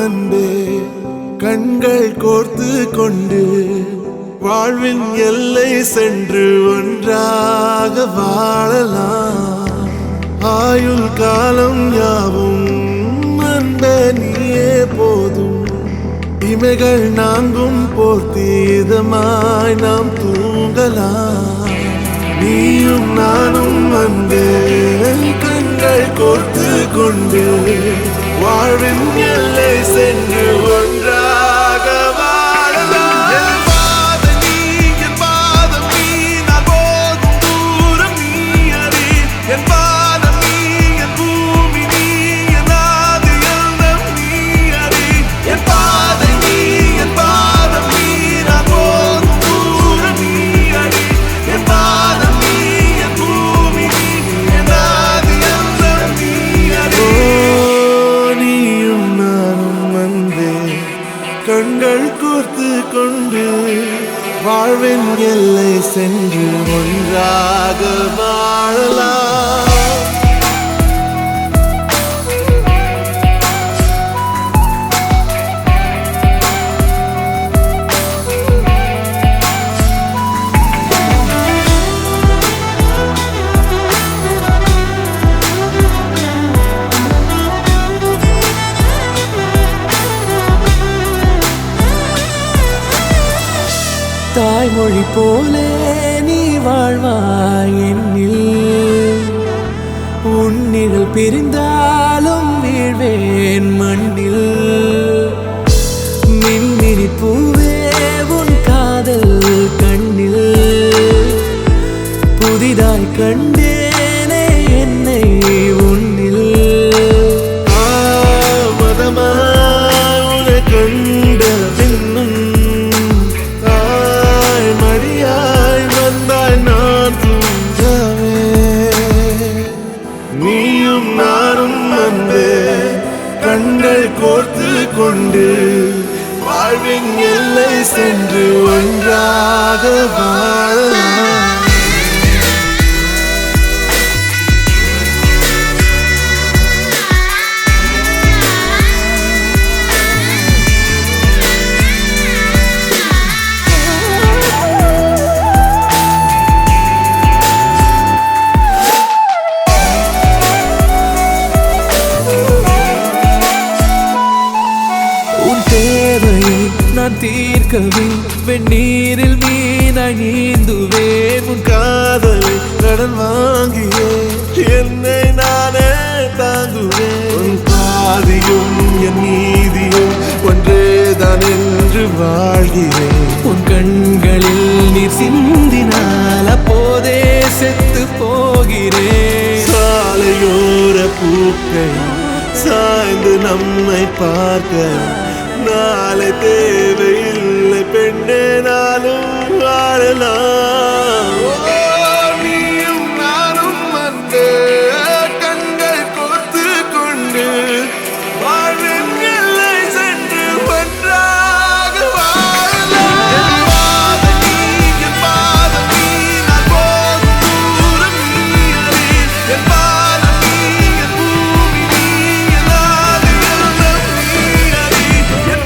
அன்பே கண்கள் கோர்த்து கொண்டு வாழ்வின் எல்லை சென்று ஒன்றாக வாழலாம். ஆயுள் காலம் யாவும் அன்பே நீயே போதும். இமைகள் நான்கும் போர்த்தீதமாய் நாம் தூங்கலாம். நீயும் நானும் அன்பே கண்கள் கோர்த்து கொண்டு வாழ்வின் எல்லை சென்று ஒன்றாக வாழலாம். என் பாதம் நீ, என் பாதம் நீ, நான் போகும் தூரம் நீ அறி. என் பாதம் நீ, என் பூமி நீ, என் ஆதி எல்லாம் நீ அறி. என் பாதம் நீ, என் பாதம் நீ, நான் போகும் தூரம் நீ அறி. என் பாதம் நீ, என் பூமி நீ, என் ஆதி எல்லாம் நீ அறி. நீயும் நானும் அன்பே கண்கள் கோர்த்து கொண்டு வாழ்வின் எல்லை சென்று ஒன்றாக வாழலாம். தாய்மொழி போலே நீ வாழ்வாய் என்னில். உன்னிகள் பிரிந்தாலும் வீழ்வேன் மண்ணில். மின்மினி பூவே உன் காதல் கண்ணில். புதிதாய் கண்டேனே என்னை உன்னில். மதமாய் உன்னை கண்ட பின்னும் மடியாய் வந்தாய் நான் தூங்கவே. நீயும் நானும் அன்பே கண்கள் கோர்த்து கொண்டு வாழ்வின் எல்லை சென்று ஒன்றாக வாழலாம். நான் தீர்க்கவே வெந்நீரில் மீனாய் நீந்துவேன். உன் காதலை கடன் வாங்கியே என்னை நானே தாங்குவேன். உன் பாதியும் என் நீதியும் ஒன்றேதான் என்று வாழ்கிறேன். உன் கண்களில் நீர் சிந்தினால் அப்போதே செத்து போகிறேன். சாலையோர பூக்கள் சாய்ந்து நம்மை பார்க்க நாளை தேவையில்லை பெண்ணே, நானும் வாழலாம். நீயும் நானும் வந்து கண்கள் கோர்த்து கொண்டு வாழ்வின் எல்லை சென்று ஒன்றாக வாழலாம். என் பாதம் நீ, என் பாதம் நீ, நான் போகும் தூரம் நீ அறி. என் பாதம் நீ, என் பூமி நீ, என் ஆதி எல்லாம் நீ அறி. என்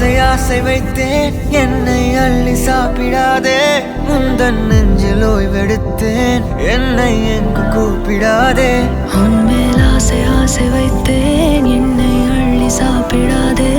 ஆசை ஆசை வைத்தேன் என்னை அள்ளி சாப்பிடாதே முந்தன் நெஞ்சில் ஓய்வெடுத்தேன் என்னை எங்கு கூப்பிடாதே உன்மேல் ஆசை ஆசை வைத்தேன் என்னை அள்ளி சாப்பிடாதே